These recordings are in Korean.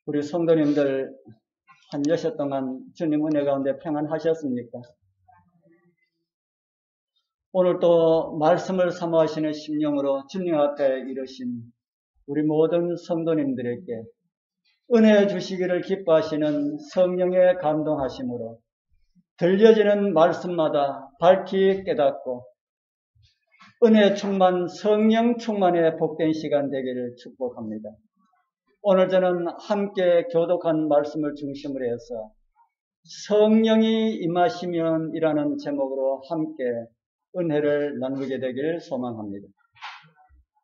우리 성도님들 한 여섯 동안 주님 은혜 가운데 평안하셨습니까? 오늘 또 말씀을 사모하시는 심령으로 주님 앞에 이르신 우리 모든 성도님들에게 은혜 주시기를 기뻐하시는 성령의 감동하심으로 들려지는 말씀마다 밝히 깨닫고 은혜 충만, 성령 충만의 복된 시간 되기를 축복합니다. 오늘 저는 함께 교독한 말씀을 중심으로 해서 성령이 임하시면 이라는 제목으로 함께 은혜를 나누게 되기를 소망합니다.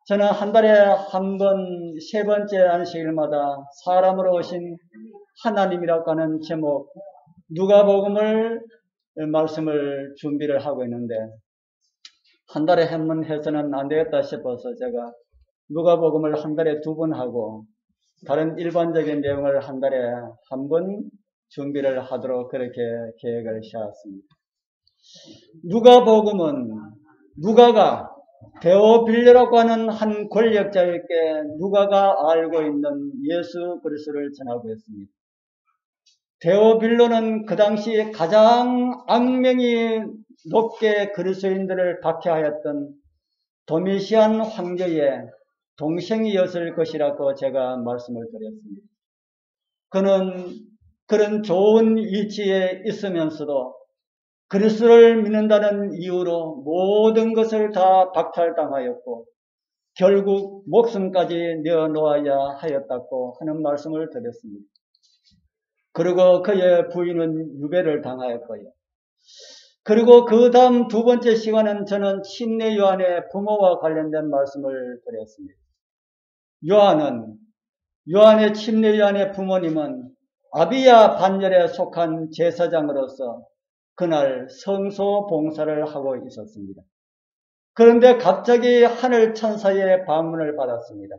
저는 한 달에 한 번, 세 번째 안식일마다 사람으로 오신 하나님이라고 하는 제목, 누가복음을 말씀을 준비를 하고 있는데 한 달에 한 번 해서는 안 되겠다 싶어서 제가 누가복음을 한 달에 두 번 하고 다른 일반적인 내용을 한 달에 한 번 준비를 하도록 그렇게 계획을 세웠습니다. 누가복음은 누가가 데오빌로라고 하는 한 권력자에게 누가가 알고 있는 예수 그리스도를 전하고 있습니다. 데오빌로는 그 당시 가장 악명이 높게 그리스도인들을 박해하였던 도미시안 황제의 동생이었을 것이라고 제가 말씀을 드렸습니다. 그는 그런 좋은 위치에 있으면서도 그리스도를 믿는다는 이유로 모든 것을 다 박탈당하였고 결국 목숨까지 내어놓아야 하였다고 하는 말씀을 드렸습니다. 그리고 그의 부인은 유배를 당하였고요. 그리고 그 다음 두 번째 시간은 저는 침례 요한의 부모와 관련된 말씀을 드렸습니다. 요한의 침례 요한의 부모님은 아비야 반열에 속한 제사장으로서 그날 성소 봉사를 하고 있었습니다. 그런데 갑자기 하늘 천사의 방문을 받았습니다.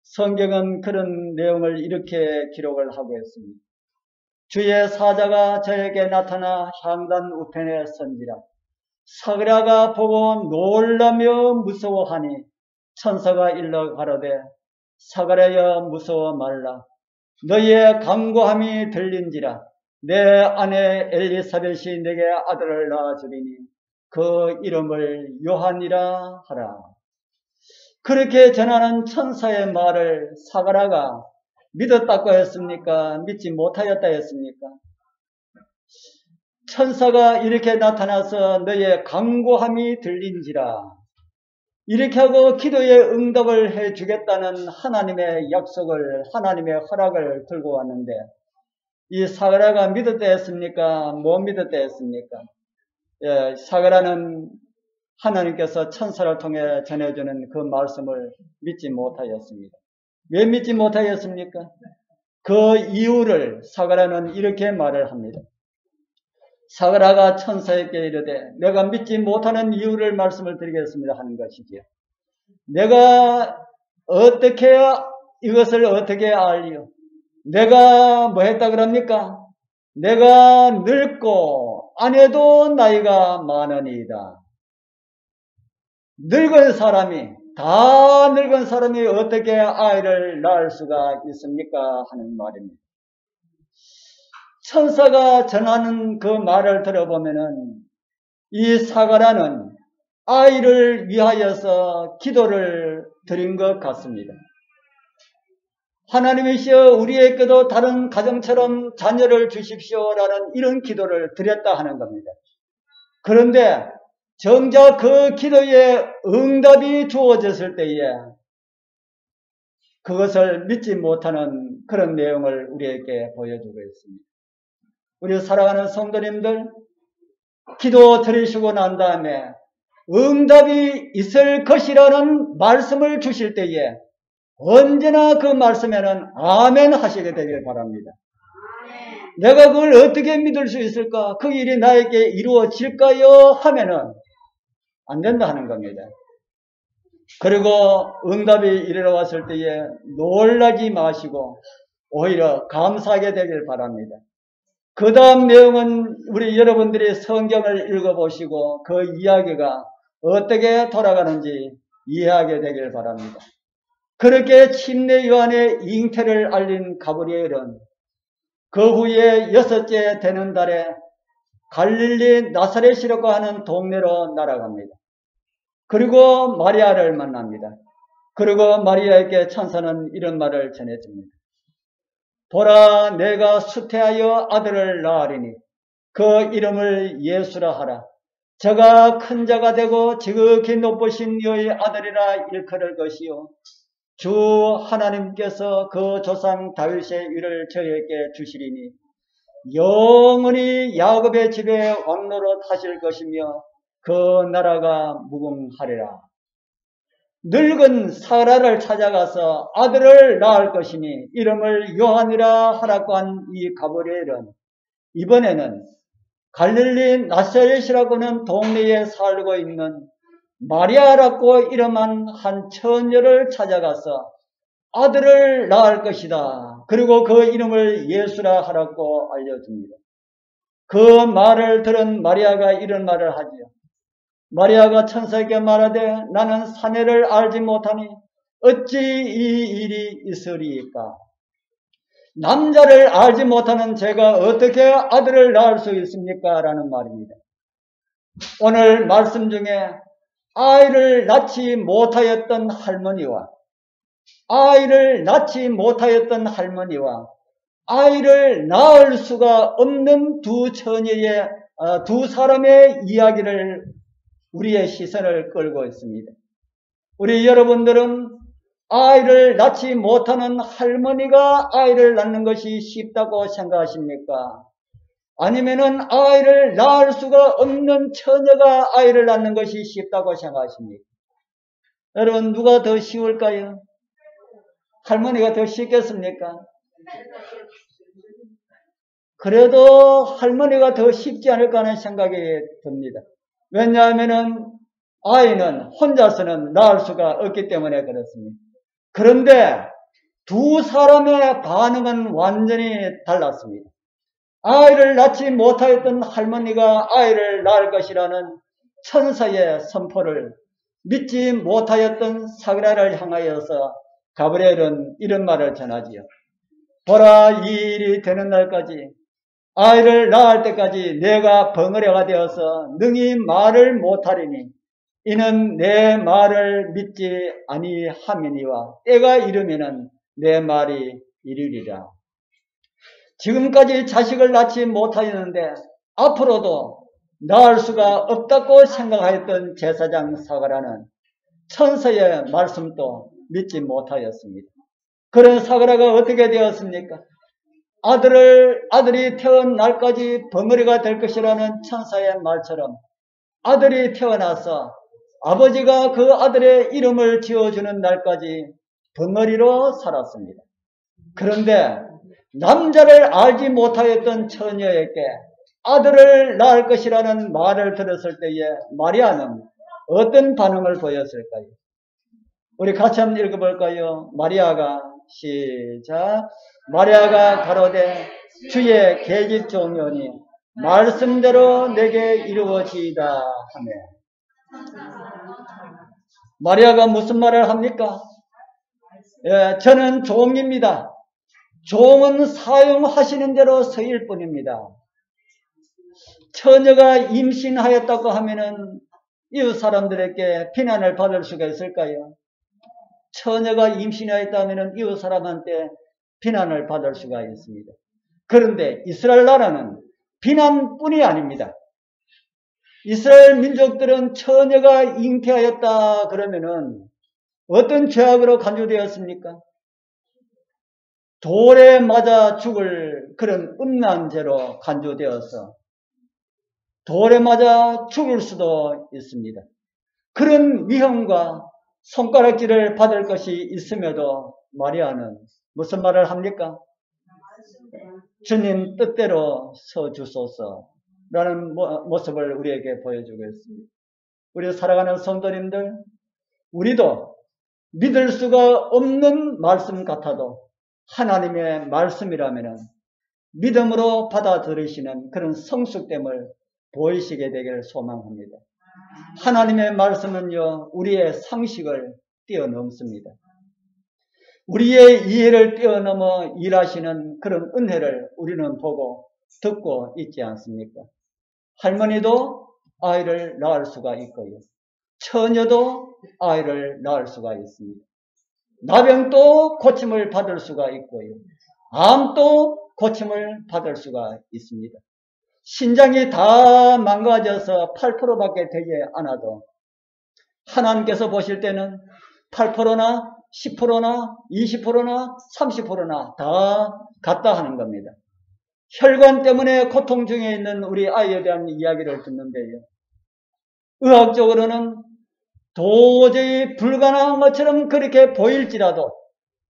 성경은 그런 내용을 이렇게 기록을 하고 있습니다. 주의 사자가 저에게 나타나 향단 우편에 선지라. 사그라가 보고 놀라며 무서워하니 천사가 일러 가로되 사그라여 무서워 말라. 너희의 간구함이 들린지라. 내 아내 엘리사벳이 내게 아들을 낳아주리니 그 이름을 요한이라 하라. 그렇게 전하는 천사의 말을 사그라가 믿었다고 했습니까? 믿지 못하였다 했습니까? 천사가 이렇게 나타나서 너의 간구함이 들린지라. 이렇게 하고 기도의 응답을 해주겠다는 하나님의 약속을, 하나님의 허락을 들고 왔는데 이 사그라가 믿었다 했습니까? 못 믿었다 했습니까? 예, 사그라는 하나님께서 천사를 통해 전해주는 그 말씀을 믿지 못하였습니다. 왜 믿지 못하였습니까? 그 이유를 사그라는 이렇게 말을 합니다. 사그라가 천사에게 이르되 내가 믿지 못하는 이유를 말씀을 드리겠습니다 하는 것이지요. 내가 이것을 어떻게 알리요? 내가 뭐 했다 그럽니까? 내가 늙고 아내도 나이가 많으니이다. 다 늙은 사람이 어떻게 아이를 낳을 수가 있습니까? 하는 말입니다. 천사가 전하는 그 말을 들어보면은 이 사가라는 아이를 위하여서 기도를 드린 것 같습니다. 하나님이시여 우리에게도 다른 가정처럼 자녀를 주십시오라는 이런 기도를 드렸다 하는 겁니다. 그런데 정작 그 기도에 응답이 주어졌을 때에 그것을 믿지 못하는 그런 내용을 우리에게 보여주고 있습니다. 우리 사랑하는 성도님들, 기도 드리시고 난 다음에 응답이 있을 것이라는 말씀을 주실 때에 언제나 그 말씀에는 아멘 하시게 되길 바랍니다. 내가 그걸 어떻게 믿을 수 있을까? 그 일이 나에게 이루어질까요? 하면은 안 된다 하는 겁니다. 그리고 응답이 이르러 왔을 때에 놀라지 마시고 오히려 감사하게 되길 바랍니다. 그 다음 내용은 우리 여러분들이 성경을 읽어보시고 그 이야기가 어떻게 돌아가는지 이해하게 되길 바랍니다. 그렇게 침례 요한의 잉태를 알린 가브리엘은 그 후에 6째 되는 달에 갈릴리 나사렛이라고 하는 동네로 날아갑니다. 그리고 마리아를 만납니다. 그리고 마리아에게 천사는 이런 말을 전해줍니다. 보라, 내가 수태하여 아들을 낳으리니 그 이름을 예수라 하라. 저가 큰 자가 되고 지극히 높으신 이의 아들이라 일컬을 것이요 주 하나님께서 그 조상 다윗의 위를 저에게 주시리니 영원히 야곱의 집에 왕노릇 하실 것이며 그 나라가 무궁하리라. 늙은 사라를 찾아가서 아들을 낳을 것이니 이름을 요한이라 하라고 한 이 가브리엘은 이번에는 갈릴리 나사렛이라고는 동네에 살고 있는 마리아라고 이름한 한 처녀를 찾아가서 아들을 낳을 것이다. 그리고 그 이름을 예수라 하라고 알려줍니다. 그 말을 들은 마리아가 이런 말을 하지요. 마리아가 천사에게 말하되 나는 사내를 알지 못하니 어찌 이 일이 있으리이까. 남자를 알지 못하는 제가 어떻게 아들을 낳을 수 있습니까? 라는 말입니다. 오늘 말씀 중에 아이를 낳지 못하였던 할머니와 아이를 낳을 수가 없는 두 처녀의 두 사람의 이야기를 우리의 시선을 끌고 있습니다. 우리 여러분들은 아이를 낳지 못하는 할머니가 아이를 낳는 것이 쉽다고 생각하십니까? 아니면은 아이를 낳을 수가 없는 처녀가 아이를 낳는 것이 쉽다고 생각하십니까? 여러분 누가 더 쉬울까요? 할머니가 더 쉽겠습니까? 그래도 할머니가 더 쉽지 않을까 하는 생각이 듭니다. 왜냐하면은 아이는 혼자서는 낳을 수가 없기 때문에 그렇습니다. 그런데 두 사람의 반응은 완전히 달랐습니다. 아이를 낳지 못하였던 할머니가 아이를 낳을 것이라는 천사의 선포를 믿지 못하였던 사그라를 향하여서 가브리엘은 이런 말을 전하지요. 보라, 이 일이 되는 날까지 아이를 낳을 때까지 내가 벙어리가 되어서 능히 말을 못하리니 이는 내 말을 믿지 아니함이니와 때가 이르면은 내 말이 이르리라. 지금까지 자식을 낳지 못하였는데 앞으로도 낳을 수가 없다고 생각하였던 제사장 사가라는 천사의 말씀도 믿지 못하였습니다. 그런 사가라가 어떻게 되었습니까? 아들이 태어난 날까지 벙어리가 될 것이라는 천사의 말처럼 아들이 태어나서 아버지가 그 아들의 이름을 지어주는 날까지 벙어리로 살았습니다. 그런데 남자를 알지 못하였던 처녀에게 아들을 낳을 것이라는 말을 들었을 때에 마리아는 어떤 반응을 보였을까요? 우리 같이 한번 읽어볼까요? 마리아가 시작. 마리아가 가로되 주의 계집 종려니 말씀대로 내게 이루어지이다 하며. 마리아가 무슨 말을 합니까? 저는 종입니다. 종은 사용하시는 대로 서일 뿐입니다. 처녀가 임신하였다고 하면은 이웃 사람들에게 비난을 받을 수가 있을까요? 처녀가 임신하였다면 이웃 사람한테 비난을 받을 수가 있습니다. 그런데 이스라엘 나라는 비난뿐이 아닙니다. 이스라엘 민족들은 처녀가 잉태하였다 그러면은 어떤 죄악으로 간주되었습니까? 돌에 맞아 죽을 그런 음란죄로 간주되어서 돌에 맞아 죽을 수도 있습니다. 그런 위험과 손가락질을 받을 것이 있음에도 마리아는 무슨 말을 합니까? 주님 뜻대로 서주소서라는 모습을 우리에게 보여주고 있습니다. 우리 살아가는 성도님들, 우리도 믿을 수가 없는 말씀 같아도 하나님의 말씀이라면 믿음으로 받아들이시는 그런 성숙됨을 보이시게 되기를 소망합니다. 하나님의 말씀은요, 우리의 상식을 뛰어넘습니다. 우리의 이해를 뛰어넘어 일하시는 그런 은혜를 우리는 보고 듣고 있지 않습니까? 할머니도 아이를 낳을 수가 있고요. 처녀도 아이를 낳을 수가 있습니다. 나병도 고침을 받을 수가 있고요. 암도 고침을 받을 수가 있습니다. 신장이 다 망가져서 8%밖에 되지 않아도 하나님께서 보실 때는 8%나 10%나 20%나 30%나 다 같다 하는 겁니다. 혈관 때문에 고통 중에 있는 우리 아이에 대한 이야기를 듣는데요. 의학적으로는 도저히 불가능한 것처럼 그렇게 보일지라도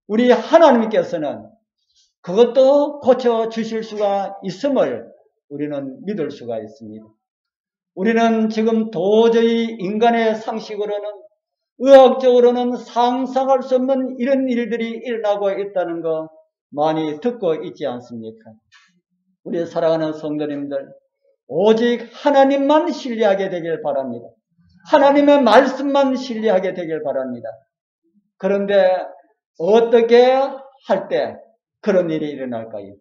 우리 하나님께서는 그것도 고쳐주실 수가 있음을 우리는 믿을 수가 있습니다. 우리는 지금 도저히 인간의 상식으로는 의학적으로는 상상할 수 없는 이런 일들이 일어나고 있다는 거 많이 듣고 있지 않습니까? 우리 사랑하는 성도님들, 오직 하나님만 신뢰하게 되길 바랍니다. 하나님의 말씀만 신뢰하게 되길 바랍니다. 그런데 어떻게 할 때 그런 일이 일어날까요?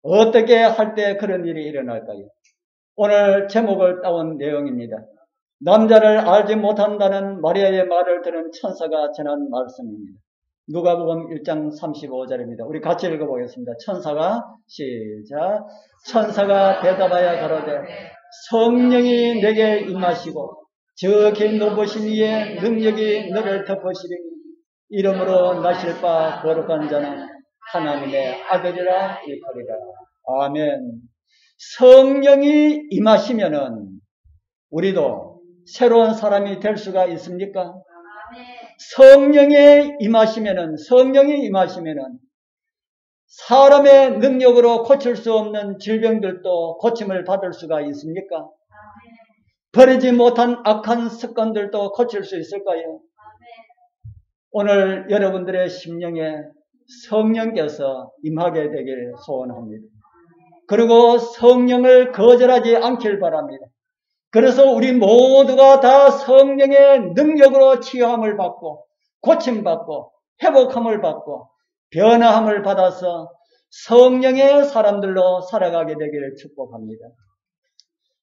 어떻게 할 때 그런 일이 일어날까요? 오늘 제목을 따온 내용입니다. 남자를 알지 못한다는 마리아의 말을 들은 천사가 전한 말씀입니다. 누가복음 1장 35절입니다. 우리 같이 읽어보겠습니다. 천사가 대답하여 가로되 성령이 내게 임하시고 저기 높으신 이의 능력이 너를 덮으시리니 이름으로 나실 바 거룩한 자는 하나님의 아들이라 일컬이라. 아멘. 성령이 임하시면은 우리도 새로운 사람이 될 수가 있습니까? 성령이 임하시면은 사람의 능력으로 고칠 수 없는 질병들도 고침을 받을 수가 있습니까? 버리지 못한 악한 습관들도 고칠 수 있을까요? 오늘 여러분들의 심령에 성령께서 임하게 되길 소원합니다. 그리고 성령을 거절하지 않길 바랍니다. 그래서 우리 모두가 다 성령의 능력으로 치유함을 받고 고침받고 회복함을 받고 변화함을 받아서 성령의 사람들로 살아가게 되기를 축복합니다.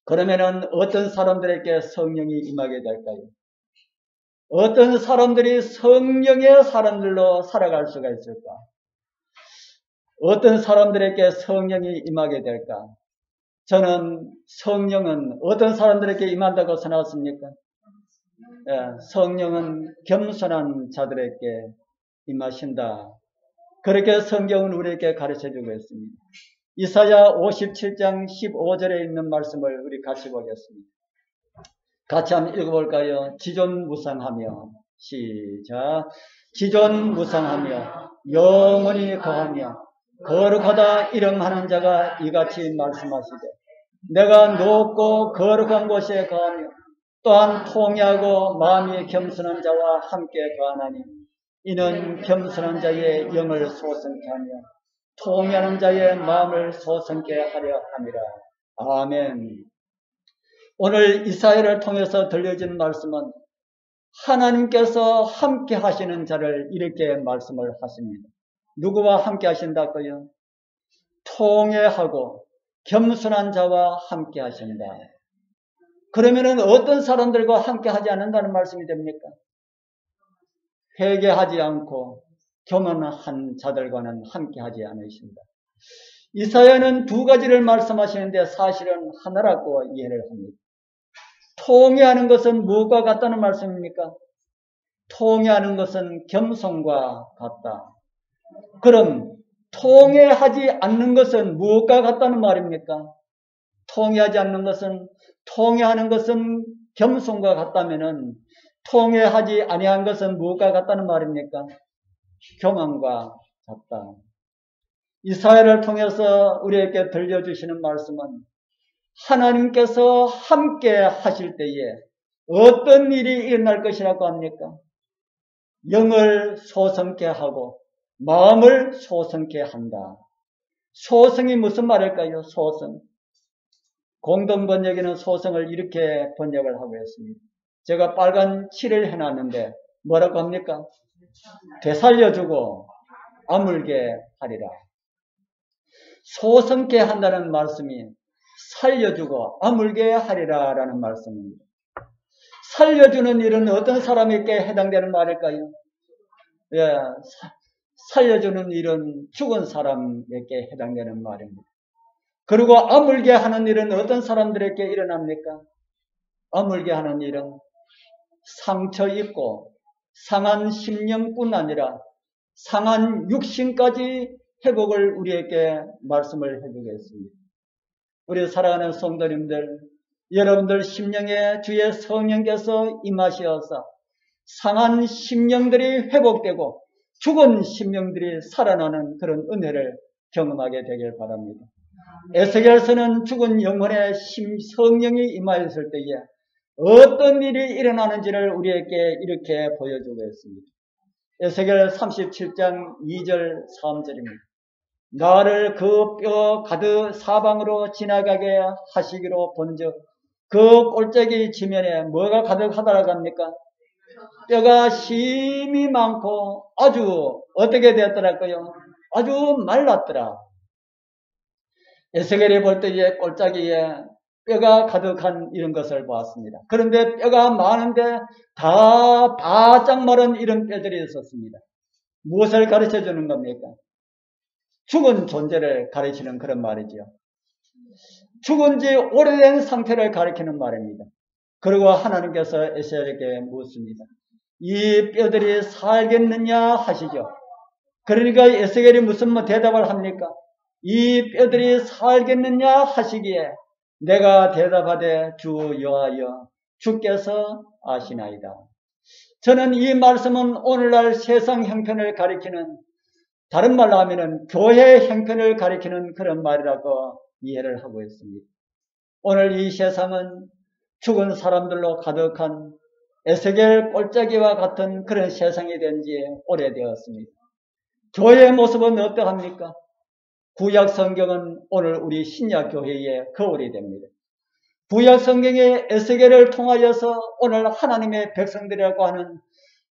그러면은 어떤 사람들에게 성령이 임하게 될까요? 어떤 사람들이 성령의 사람들로 살아갈 수가 있을까? 어떤 사람들에게 성령이 임하게 될까? 저는 성령은 어떤 사람들에게 임한다고 써놨습니까? 성령은 겸손한 자들에게 임하신다. 그렇게 성경은 우리에게 가르쳐주고 있습니다. 이사야 57장 15절에 있는 말씀을 우리 같이 보겠습니다. 같이 한번 읽어볼까요? 지존무상하며 시작. 지존무상하며 영원히 거하며 거룩하다 이름하는 자가 이같이 말씀하시되 내가 높고 거룩한 곳에 거하며 또한 통회하고 마음이 겸손한 자와 함께 거하나니 이는 겸손한 자의 영을 소성케 하며 통회하는 자의 마음을 소성케 하려 함이라. 아멘. 오늘 이사야를 통해서 들려진 말씀은 하나님께서 함께 하시는 자를 이렇게 말씀을 하십니다. 누구와 함께 하신다고요? 통회하고 겸손한 자와 함께 하신다. 그러면은 어떤 사람들과 함께 하지 않는다는 말씀이 됩니까? 회개하지 않고 교만한 자들과는 함께 하지 않으신다. 이사야는 두 가지를 말씀하시는데 사실은 하나라고 이해를 합니다. 통회하는 것은 무엇과 같다는 말씀입니까? 통회하는 것은 겸손과 같다. 그럼 통회하지 않는 것은 무엇과 같다는 말입니까? 통회하는 것은 겸손과 같다면은 통회하지 아니한 것은 무엇과 같다는 말입니까? 교만과 같다. 이사야를 통해서 우리에게 들려주시는 말씀은 하나님께서 함께 하실 때에 어떤 일이 일어날 것이라고 합니까? 영을 소성케 하고 마음을 소성케 한다. 소성이 무슨 말일까요? 소성. 공동번역에는 소성을 이렇게 번역을 하고 있습니다. 제가 빨간 칠을 해놨는데 뭐라고 합니까? 되살려주고 아물게 하리라. 소성케 한다는 말씀이 살려주고 아물게 하리라 라는 말씀입니다. 살려주는 일은 어떤 사람에게 해당되는 말일까요? 예, 살려주는 일은 죽은 사람에게 해당되는 말입니다. 그리고 아물게 하는 일은 어떤 사람들에게 일어납니까? 아물게 하는 일은 상처 입고 상한 심령뿐 아니라 상한 육신까지 회복을 우리에게 말씀을 해주겠습니다. 우리 사랑하는 성도님들, 여러분들 심령에 주의 성령께서 임하시어서 상한 심령들이 회복되고 죽은 심령들이 살아나는 그런 은혜를 경험하게 되길 바랍니다. 에스겔서는 죽은 영혼의 성령이 임하였을 때에 어떤 일이 일어나는지를 우리에게 이렇게 보여주고 있습니다. 에스겔 37장 2절 3절입니다. 나를 그 뼈 가득 사방으로 지나가게 하시기로 본즉 그 골짜기 지면에 뭐가 가득하다라고 합니까? 뼈가 심이 많고 아주 어떻게 되었더라고요? 아주 말랐더라. 에스겔이 볼 때에 골짜기에 뼈가 가득한 이런 것을 보았습니다. 그런데 뼈가 많은데 다 바짝 마른 이런 뼈들이 있었습니다. 무엇을 가르쳐 주는 겁니까? 죽은 존재를 가르치는 그런 말이지요. 죽은 지 오래된 상태를 가리키는 말입니다. 그리고 하나님께서 에스겔에게 묻습니다. 이 뼈들이 살겠느냐 하시죠. 그러니까 에스겔이 무슨 대답을 합니까? 이 뼈들이 살겠느냐 하시기에 내가 대답하되 주 여호와여 주께서 아시나이다. 저는 이 말씀은 오늘날 세상 형편을 가리키는, 다른 말로 하면은 교회 형편을 가리키는 그런 말이라고 이해를 하고 있습니다. 오늘 이 세상은 죽은 사람들로 가득한 에스겔 골짜기와 같은 그런 세상이 된 지 오래되었습니다. 교회의 모습은 어떠합니까? 구약 성경은 오늘 우리 신약 교회의 거울이 됩니다. 구약 성경의 에스겔을 통하여서 오늘 하나님의 백성들이라고 하는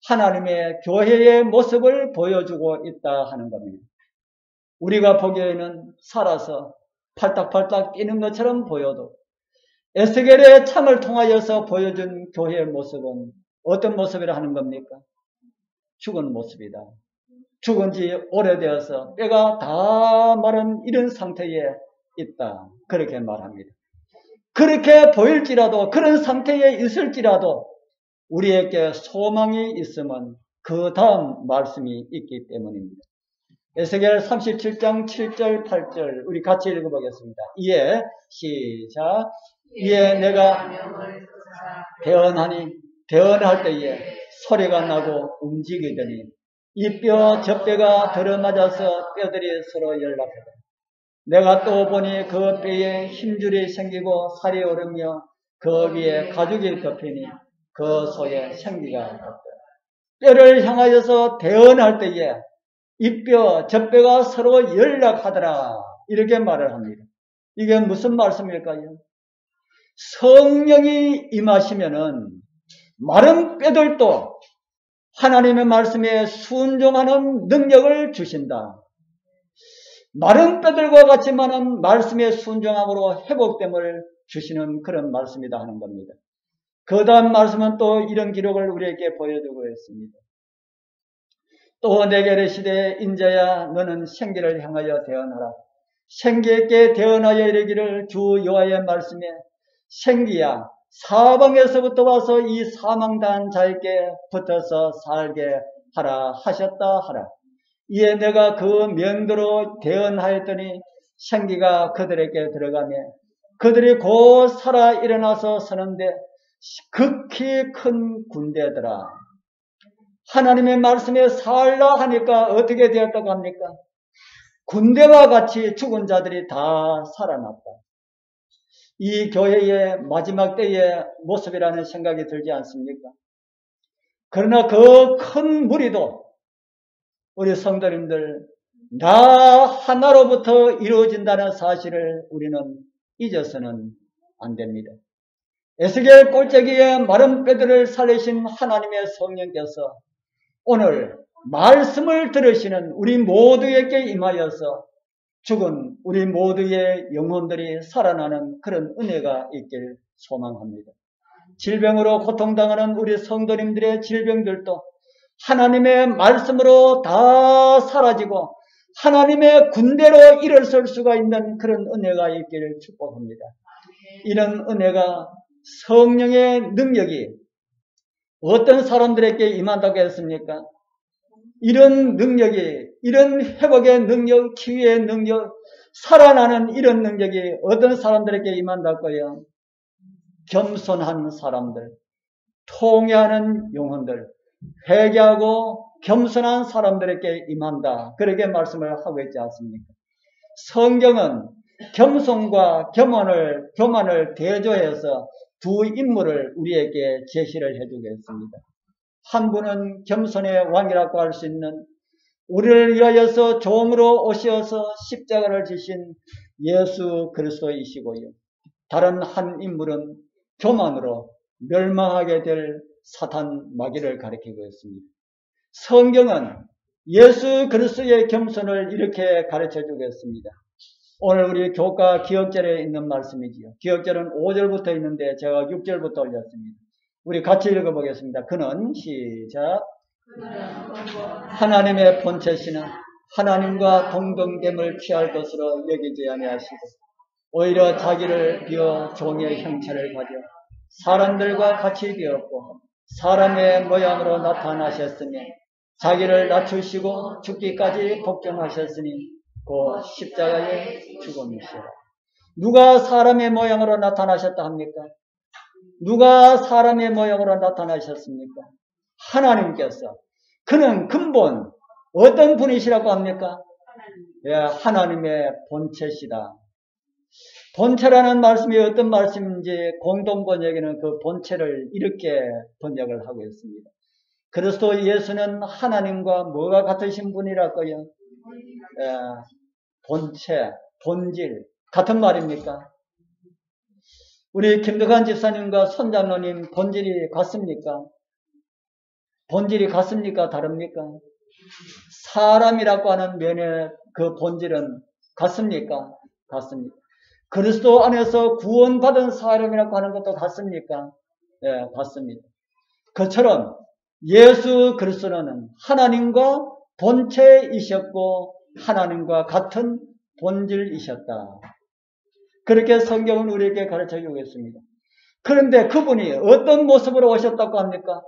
하나님의 교회의 모습을 보여주고 있다 하는 겁니다. 우리가 보기에는 살아서 팔딱팔딱 뛰는 것처럼 보여도 에스겔의 창을 통하여서 보여준 교회의 모습은 어떤 모습이라 하는 겁니까? 죽은 모습이다. 죽은 지 오래되어서 뼈가 다 마른 이런 상태에 있다. 그렇게 말합니다. 그렇게 보일지라도, 그런 상태에 있을지라도 우리에게 소망이 있으면 그 다음 말씀이 있기 때문입니다. 에스겔 37장 7절 8절 우리 같이 읽어보겠습니다. 이에 시작. 이에 내가 대언하니 대언할 때에 소리가 나고 움직이더니 이 뼈 저 뼈가 들어맞아서 뼈들이 서로 연락하더라. 내가 또 보니 그 뼈에 힘줄이 생기고 살이 오르며 그 위에 가죽이 덮이니 그 속에 생기가 없더라. 뼈를 향하여서 대언할 때에 이 뼈 저 뼈가 서로 연락하더라. 이렇게 말을 합니다. 이게 무슨 말씀일까요? 성령이 임하시면은 마른 뼈들도 하나님의 말씀에 순종하는 능력을 주신다. 마른 뼈들과 같지만은 말씀의 순종함으로 회복됨을 주시는 그런 말씀이다 하는 겁니다. 그 다음 말씀은 또 이런 기록을 우리에게 보여주고 있습니다. 또 내게 이르시되 인자야 너는 생기를 향하여 대언하라. 생기에게 대언하여 이르기를 주 여호와의 말씀에 생기야 사방에서부터 와서 이 사망당한 자에게 붙어서 살게 하라 하셨다 하라. 이에 내가 그 명도로 대언하였더니 생기가 그들에게 들어가며 그들이 곧 살아 일어나서 서는데 극히 큰 군대더라. 하나님의 말씀에 살라 하니까 어떻게 되었다고 합니까? 군대와 같이 죽은 자들이 다 살아났다. 이 교회의 마지막 때의 모습이라는 생각이 들지 않습니까? 그러나 그 큰 무리도 우리 성도님들 나 하나로부터 이루어진다는 사실을 우리는 잊어서는 안 됩니다. 에스겔 골짜기에 마른 뼈들을 살리신 하나님의 성령께서 오늘 말씀을 들으시는 우리 모두에게 임하여서 죽은 우리 모두의 영혼들이 살아나는 그런 은혜가 있길 소망합니다. 질병으로 고통당하는 우리 성도님들의 질병들도 하나님의 말씀으로 다 사라지고 하나님의 군대로 일어설 수가 있는 그런 은혜가 있기를 축복합니다. 이런 은혜가 성령의 능력이 어떤 사람들에게 임한다고 했습니까? 이런 능력이, 이런 회복의 능력, 치유의 능력, 살아나는 이런 능력이 어떤 사람들에게 임한다고요? 겸손한 사람들, 통회하는 영혼들, 회개하고 겸손한 사람들에게 임한다. 그렇게 말씀을 하고 있지 않습니까? 성경은 겸손과 교만을 대조해서 두 인물을 우리에게 제시를 해주겠습니다. 한 분은 겸손의 왕이라고 할 수 있는 우리를 위하여서 종으로 오셔서 십자가를 지신 예수 그리스도이시고요. 다른 한 인물은 교만으로 멸망하게 될 사탄 마귀를 가리키고 있습니다. 성경은 예수 그리스도의 겸손을 이렇게 가르쳐 주겠습니다. 오늘 우리 교과 기억절에 있는 말씀이지요. 기억절은 5절부터 있는데 제가 6절부터 올렸습니다. 우리 같이 읽어보겠습니다. 그는 시작. 하나님의 본체시는 하나님과 동등됨을 취할 것으로 여기지 아니하시고 오히려 자기를 비어 종의 형체를 가져 사람들과 같이 되었고 사람의 모양으로 나타나셨으며 자기를 낮추시고 죽기까지 복종하셨으니 그 십자가의 죽음이시라. 누가 사람의 모양으로 나타나셨다 합니까? 누가 사람의 모양으로 나타나셨습니까? 하나님께서. 그는 근본 어떤 분이시라고 합니까? 예, 하나님의 본체시다. 본체라는 말씀이 어떤 말씀인지 공동 번역에는 그 본체를 이렇게 번역을 하고 있습니다. 그리스도 예수는 하나님과 뭐가 같으신 분이라고요? 예, 본체, 본질 같은 말입니까? 우리 김덕환 집사님과 손장로님 본질이 같습니까? 본질이 같습니까? 다릅니까? 사람이라고 하는 면의 그 본질은 같습니까? 같습니다. 그리스도 안에서 구원받은 사람이라고 하는 것도 같습니까? 네, 같습니다. 그처럼 예수 그리스도는 하나님과 본체이셨고 하나님과 같은 본질이셨다. 그렇게 성경은 우리에게 가르쳐 주겠습니다. 그런데 그분이 어떤 모습으로 오셨다고 합니까?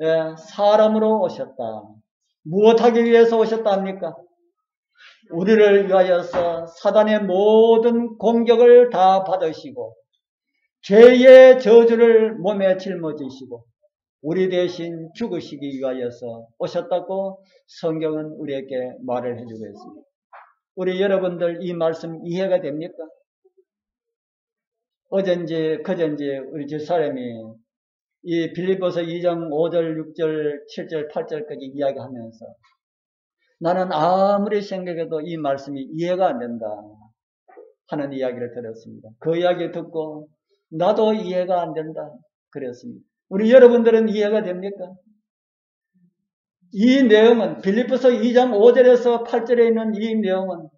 예, 사람으로 오셨다. 무엇하기 위해서 오셨다 합니까? 우리를 위하여서 사단의 모든 공격을 다 받으시고 죄의 저주를 몸에 짊어지시고 우리 대신 죽으시기 위하여서 오셨다고 성경은 우리에게 말을 해주고 있습니다. 우리 여러분들 이 말씀 이해가 됩니까? 어젠지 그젠지 우리 집사람이 이 빌립보서 2장 5절 6절 7절 8절까지 이야기하면서 나는 아무리 생각해도 이 말씀이 이해가 안 된다 하는 이야기를 들었습니다. 그 이야기 듣고 나도 이해가 안 된다 그랬습니다. 우리 여러분들은 이해가 됩니까? 이 내용은 빌립보서 2장 5절에서 8절에 있는 이 내용은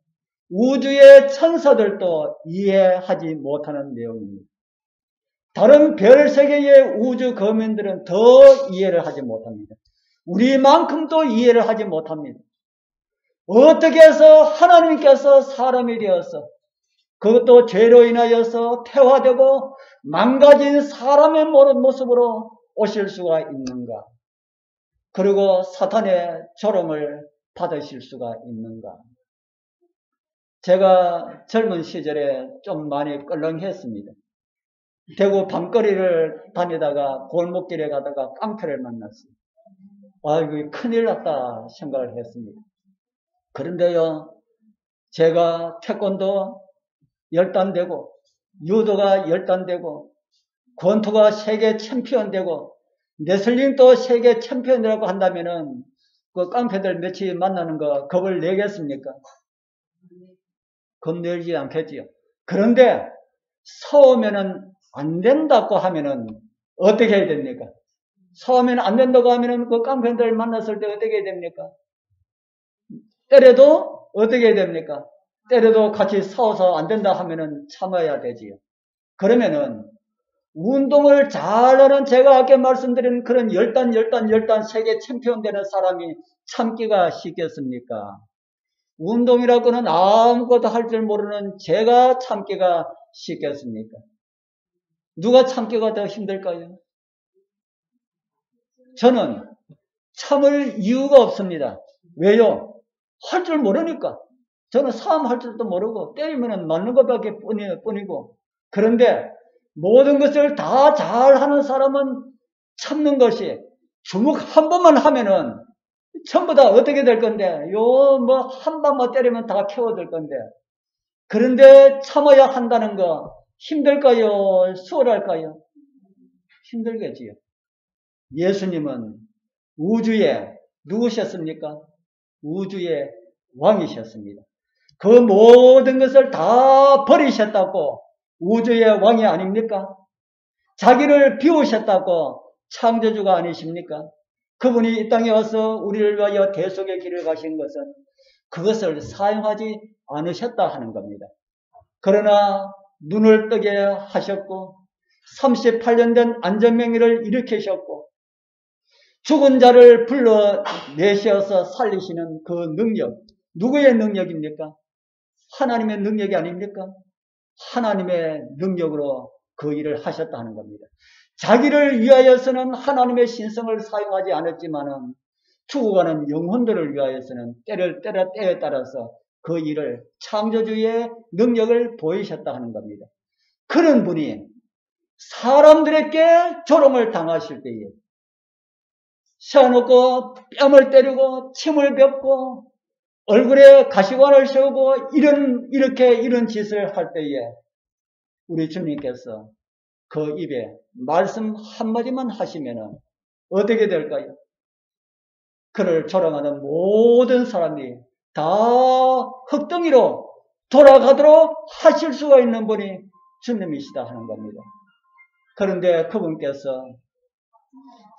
우주의 천사들도 이해하지 못하는 내용입니다. 다른 별 세계의 우주 거민들은 더 이해를 하지 못합니다. 우리만큼도 이해를 하지 못합니다. 어떻게 해서 하나님께서 사람이 되어서 그것도 죄로 인하여서 태화되고 망가진 사람의 모습으로 오실 수가 있는가? 그리고 사탄의 조롱을 받으실 수가 있는가? 제가 젊은 시절에 좀 많이 껄렁했습니다. 대구 밤거리를 다니다가 골목길에 가다가 깡패를 만났어요. 아이고 큰일 났다 생각을 했습니다. 그런데요, 제가 태권도 열단되고 유도가 열단되고 권투가 세계 챔피언 되고 레슬링도 세계 챔피언이라고 한다면은 그 깡패들 며칠 만나는 거 겁을 내겠습니까? 겁내지 않겠지요. 그런데 서우면은 안 된다고 하면은 어떻게 해야 됩니까? 싸우면 안 된다고 하면은 그 깡패들 만났을 때 어떻게 됩니까? 때려도 어떻게 됩니까? 때려도 같이 싸워서 안 된다 하면은 참아야 되지요. 그러면은 운동을 잘하는 제가 아까 말씀드린 그런 열단 세계 챔피언 되는 사람이 참기가 쉽겠습니까? 운동이라고는 아무것도 할 줄 모르는 제가 참기가 쉽겠습니까? 누가 참기가 더 힘들까요? 저는 참을 이유가 없습니다. 왜요? 할 줄 모르니까. 저는 싸움 할 줄도 모르고 때리면 맞는 것밖에 뿐이고. 그런데 모든 것을 다 잘하는 사람은 참는 것이 주먹 한 번만 하면은 전부 다 어떻게 될 건데 뭐 한 방만 때리면 다 케어될 건데 그런데 참아야 한다는 거 힘들까요? 수월할까요? 힘들겠지요. 예수님은 우주의 누구셨습니까? 우주의 왕이셨습니다. 그 모든 것을 다 버리셨다고 우주의 왕이 아닙니까? 자기를 비우셨다고 창조주가 아니십니까? 그분이 이 땅에 와서 우리를 위하여 대속의 길을 가신 것은 그것을 사용하지 않으셨다 하는 겁니다. 그러나 눈을 뜨게 하셨고 38년 된 안전명의를 일으키셨고 죽은 자를 불러내셔서 살리시는 그 능력, 누구의 능력입니까? 하나님의 능력이 아닙니까? 하나님의 능력으로 그 일을 하셨다 하는 겁니다. 자기를 위하여서는 하나님의 신성을 사용하지 않았지만은 죽어가는 영혼들을 위하여서는 때에 따라서 그 일을 창조주의 능력을 보이셨다 하는 겁니다. 그런 분이 사람들에게 조롱을 당하실 때에 세워놓고 뺨을 때리고 침을 뱉고 얼굴에 가시관을 세우고 이런 짓을 할 때에 우리 주님께서 그 입에 말씀 한마디만 하시면은 어떻게 될까요? 그를 조롱하는 모든 사람이 다 흙덩이로 돌아가도록 하실 수가 있는 분이 주님이시다 하는 겁니다. 그런데 그분께서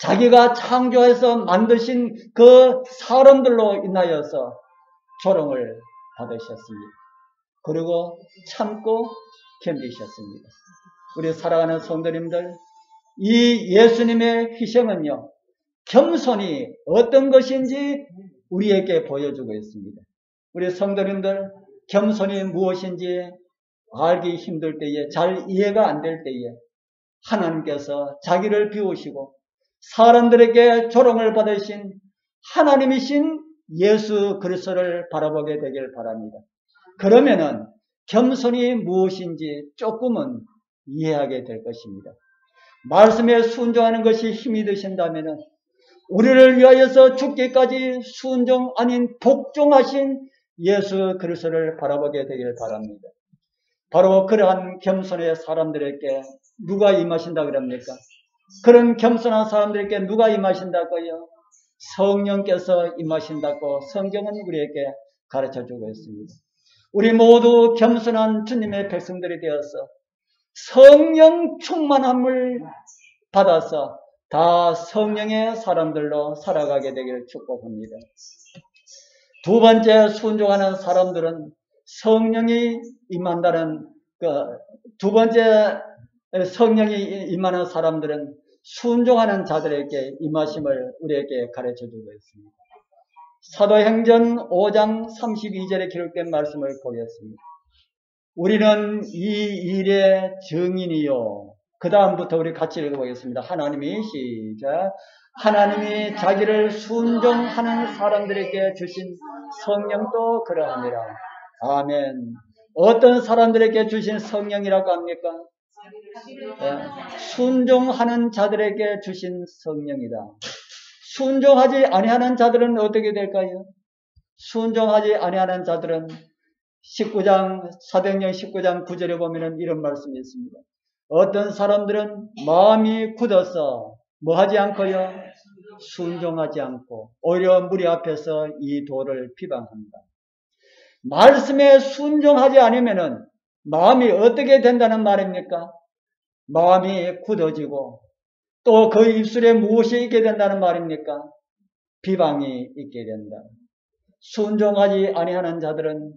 자기가 창조해서 만드신 그 사람들로 인하여서 조롱을 받으셨습니다. 그리고 참고 견디셨습니다. 우리 사랑하는 성도님들, 이 예수님의 희생은요, 겸손이 어떤 것인지 우리에게 보여주고 있습니다. 우리 성도님들, 겸손이 무엇인지 알기 힘들 때에, 잘 이해가 안 될 때에 하나님께서 자기를 비우시고 사람들에게 조롱을 받으신 하나님이신 예수 그리스도를 바라보게 되길 바랍니다. 그러면은 겸손이 무엇인지 조금은 이해하게 될 것입니다. 말씀에 순종하는 것이 힘이 드신다면은 우리를 위하여서 죽기까지 순종 아닌 복종하신 예수 그리스도를 바라보게 되길 바랍니다. 바로 그러한 겸손의 사람들에게 누가 임하신다 그럽니까? 그런 겸손한 사람들에게 누가 임하신다고요? 성령께서 임하신다고 성경은 우리에게 가르쳐주고 있습니다. 우리 모두 겸손한 주님의 백성들이 되어서 성령 충만함을 받아서 다 성령의 사람들로 살아가게 되기를 축복합니다. 두 번째, 순종하는 사람들은 성령이 임한다는 두 번째 성령이 임하는 사람들은 순종하는 자들에게 임하심을 우리에게 가르쳐주고 있습니다. 사도행전 5장 32절에 기록된 말씀을 보겠습니다. 우리는 이 일의 증인이요. 그 다음부터 우리 같이 읽어보겠습니다. 하나님이 시작. 하나님이 자기를 순종하는 사람들에게 주신 성령도 그러하니라. 아멘. 어떤 사람들에게 주신 성령이라고 합니까? 순종하는 자들에게 주신 성령이다. 순종하지 아니하는 자들은 어떻게 될까요? 순종하지 아니하는 자들은 사도행전 19장 9절에 보면 이런 말씀이 있습니다. 어떤 사람들은 마음이 굳어서 뭐 하지 않고요? 순종하지 않고 오히려 무리 앞에서 이 도를 비방한다. 말씀에 순종하지 않으면은 마음이 어떻게 된다는 말입니까? 마음이 굳어지고 또 그 입술에 무엇이 있게 된다는 말입니까? 비방이 있게 된다. 순종하지 아니하는 자들은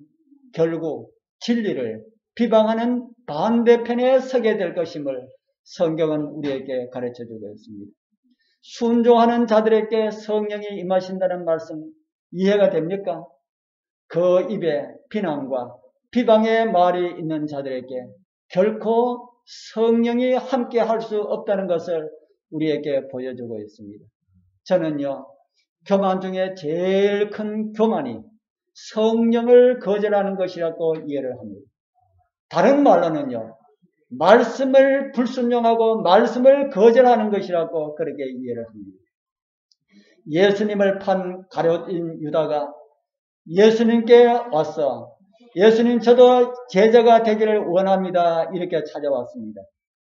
결국 진리를 비방하는 반대편에 서게 될 것임을 성경은 우리에게 가르쳐주고 있습니다. 순종하는 자들에게 성령이 임하신다는 말씀 이해가 됩니까? 그 입에 비난과 비방의 말이 있는 자들에게 결코 성령이 함께 할 수 없다는 것을 우리에게 보여주고 있습니다. 저는요, 교만 중에 제일 큰 교만이 성령을 거절하는 것이라고 이해를 합니다. 다른 말로는요, 말씀을 불순종하고 말씀을 거절하는 것이라고 그렇게 이해를 합니다. 예수님을 판 가룟 유다가 예수님께 와서 예수님 저도 제자가 되기를 원합니다. 이렇게 찾아왔습니다.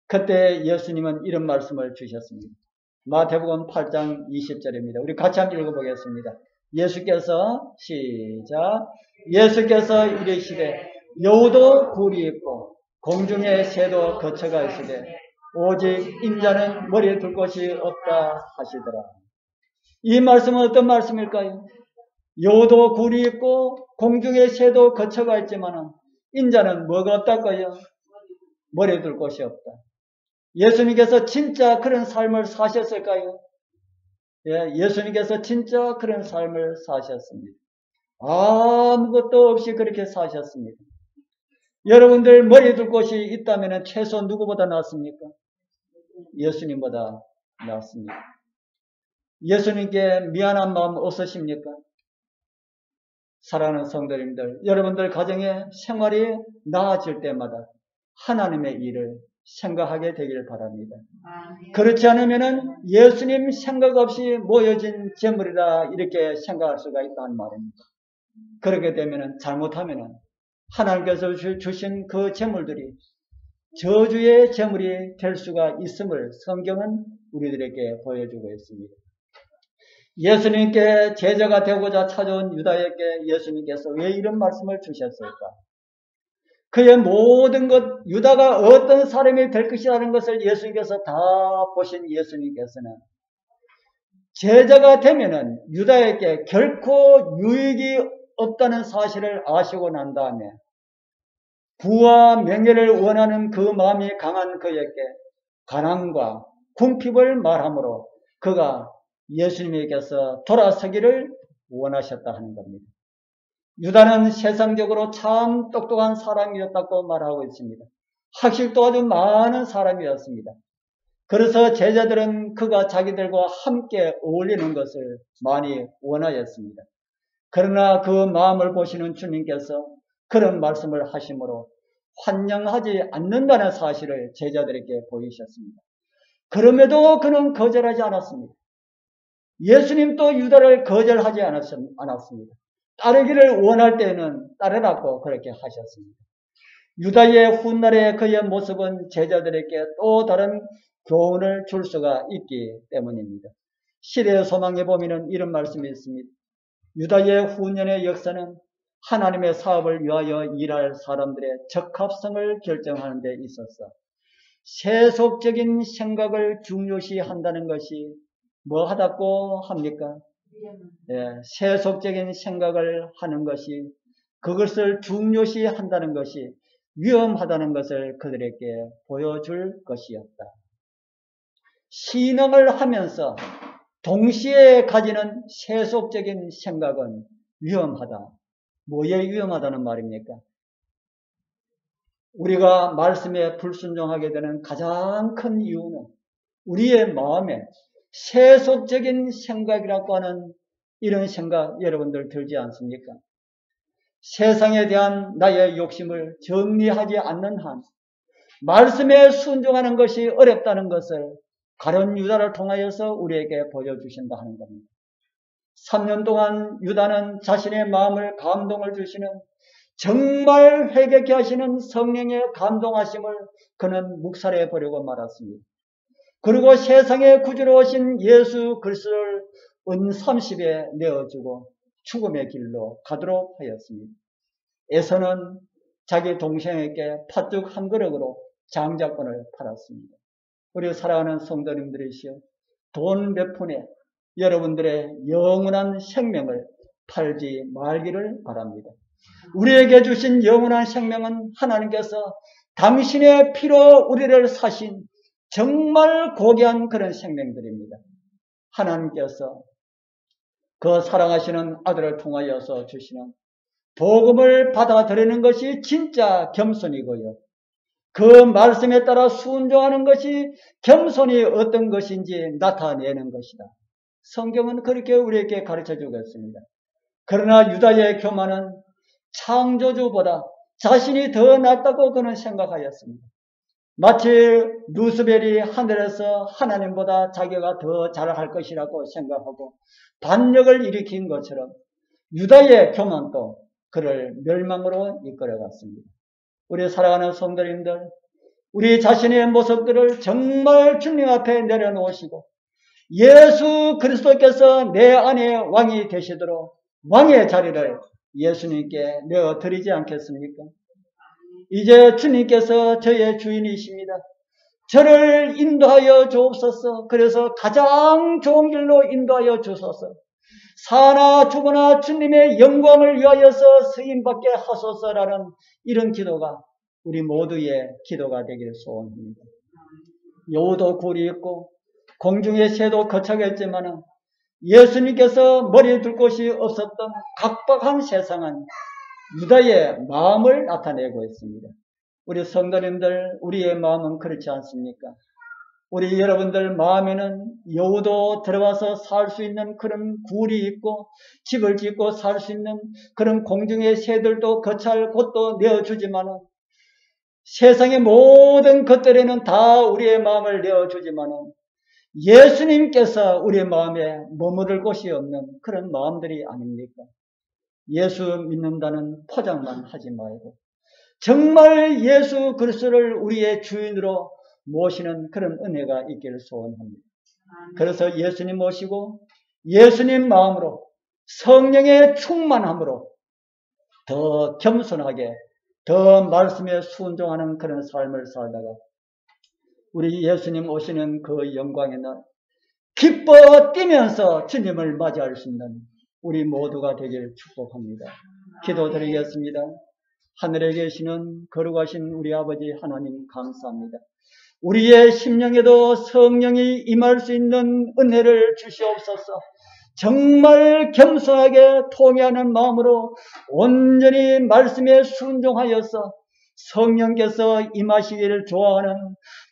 그때 예수님은 이런 말씀을 주셨습니다. 마태복음 8장 20절입니다. 우리 같이 한번 읽어보겠습니다. 예수께서 시작 예수께서 이르시되 여우도 굴이 있고 공중의 새도 거처가 있으되 오직 인자는 머리에 둘 곳이 없다 하시더라. 이 말씀은 어떤 말씀일까요? 여우도 굴이 있고 공중의 새도 거처가 있지만 인자는 뭐가 없다고요? 머리에 둘 곳이 없다. 예수님께서 진짜 그런 삶을 사셨을까요? 예, 예수님께서 진짜 그런 삶을 사셨습니다. 아무것도 없이 그렇게 사셨습니다. 여러분들 머리에 둘 곳이 있다면 최소 누구보다 낫습니까? 예수님보다 낫습니다. 예수님께 미안한 마음 없으십니까? 사랑하는 성도님들, 여러분들 가정의 생활이 나아질 때마다 하나님의 일을 생각하게 되기를 바랍니다. 그렇지 않으면 예수님 생각 없이 모여진 재물이다 이렇게 생각할 수가 있다는 말입니다. 그렇게 되면 잘못하면 하나님께서 주신 그 재물들이 저주의 재물이 될 수가 있음을 성경은 우리들에게 보여주고 있습니다. 예수님께 제자가 되고자 찾아온 유다에게 예수님께서 왜 이런 말씀을 주셨을까? 그의 모든 것, 유다가 어떤 사람이 될 것이라는 것을 예수님께서 다 보신 예수님께서는 제자가 되면은 유다에게 결코 유익이 없다는 사실을 아시고 난 다음에 부와 명예를 원하는 그 마음이 강한 그에게 가난과 궁핍을 말하므로 그가 예수님에게서 돌아서기를 원하셨다 하는 겁니다. 유다는 세상적으로 참 똑똑한 사람이었다고 말하고 있습니다. 학식도 아주 많은 사람이었습니다. 그래서 제자들은 그가 자기들과 함께 어울리는 것을 많이 원하였습니다. 그러나 그 마음을 보시는 주님께서 그런 말씀을 하심으로 환영하지 않는다는 사실을 제자들에게 보이셨습니다. 그럼에도 그는 거절하지 않았습니다. 예수님도 유다를 거절하지 않았습니다. 따르기를 원할 때는 따르라고 그렇게 하셨습니다. 유다의 훗날의 그의 모습은 제자들에게 또 다른 교훈을 줄 수가 있기 때문입니다. 시대의 소망에 보면 이런 말씀이 있습니다. 유다의 후년의 역사는 하나님의 사업을 위하여 일할 사람들의 적합성을 결정하는 데 있어서 세속적인 생각을 중요시 한다는 것이 뭐 하다고 합니까? 예, 세속적인 생각을 하는 것이 그것을 중요시 한다는 것이 위험하다는 것을 그들에게 보여줄 것이었다. 신앙을 하면서 동시에 가지는 세속적인 생각은 위험하다. 뭐에 위험하다는 말입니까? 우리가 말씀에 불순종하게 되는 가장 큰 이유는 우리의 마음에 세속적인 생각이라고 하는 이런 생각 여러분들 들지 않습니까? 세상에 대한 나의 욕심을 정리하지 않는 한 말씀에 순종하는 것이 어렵다는 것을 가룟 유다를 통하여서 우리에게 보여주신다 하는 겁니다. 3년 동안 유다는 자신의 마음을 감동을 주시는 정말 회개케 하시는 성령의 감동하심을 그는 묵살해 보려고 말았습니다. 그리고 세상의 구주로 오신 예수 그리스도를 은 30에 내어주고 죽음의 길로 가도록 하였습니다. 에서는 자기 동생에게 팥죽 한 그릇으로 장자권을 팔았습니다. 우리 사랑하는 성도님들이시여, 돈 몇 푼에 여러분들의 영원한 생명을 팔지 말기를 바랍니다. 우리에게 주신 영원한 생명은 하나님께서 당신의 피로 우리를 사신 정말 고귀한 그런 생명들입니다. 하나님께서 그 사랑하시는 아들을 통하여서 주시는 복음을 받아들이는 것이 진짜 겸손이고요. 그 말씀에 따라 순종하는 것이 겸손이 어떤 것인지 나타내는 것이다. 성경은 그렇게 우리에게 가르쳐주고 있습니다. 그러나 유다의 교만은 창조주보다 자신이 더 낫다고 그는 생각하였습니다. 마치 루스벨이 하늘에서 하나님보다 자기가 더 잘할 것이라고 생각하고 반역을 일으킨 것처럼 유다의 교만도 그를 멸망으로 이끌어갔습니다. 우리 사랑하는 성도님들, 우리 자신의 모습들을 정말 주님 앞에 내려놓으시고 예수 그리스도께서 내 안에 왕이 되시도록 왕의 자리를 예수님께 내어드리지 않겠습니까? 이제 주님께서 저의 주인이십니다. 저를 인도하여 주옵소서. 그래서 가장 좋은 길로 인도하여 주소서. 사나 죽으나 주님의 영광을 위하여서 쓰임받게 하소서라는 이런 기도가 우리 모두의 기도가 되기를 소원합니다. 여우도 굴이 있고 공중의 새도 거창했지만 예수님께서 머리 둘 곳이 없었던 각박한 세상은 유다의 마음을 나타내고 있습니다. 우리 성도님들, 우리의 마음은 그렇지 않습니까? 우리 여러분들 마음에는 여우도 들어와서 살 수 있는 그런 굴이 있고 집을 짓고 살 수 있는 그런 공중의 새들도 거처할 곳도 내어주지만은 세상의 모든 것들에는 다 우리의 마음을 내어주지만은 예수님께서 우리의 마음에 머무를 곳이 없는 그런 마음들이 아닙니까? 예수 믿는다는 포장만 하지 말고 정말 예수 그리스도를 우리의 주인으로 모시는 그런 은혜가 있기를 소원합니다. 그래서 예수님 모시고 예수님 마음으로 성령의 충만함으로 더 겸손하게 더 말씀에 순종하는 그런 삶을 살다가 우리 예수님 오시는 그 영광의 날 기뻐 뛰면서 주님을 맞이할 수 있는 우리 모두가 되기를 축복합니다. 기도드리겠습니다. 하늘에 계시는 거룩하신 우리 아버지 하나님 감사합니다. 우리의 심령에도 성령이 임할 수 있는 은혜를 주시옵소서. 정말 겸손하게 통회하는 마음으로 온전히 말씀에 순종하여서 성령께서 임하시기를 좋아하는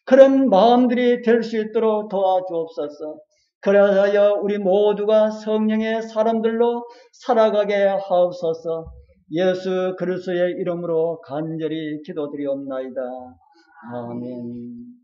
그런 마음들이 될 수 있도록 도와주옵소서. 그래서 우리 모두가 성령의 사람들로 살아가게 하옵소서. 예수 그리스도의 이름으로 간절히 기도드리옵나이다. 아멘.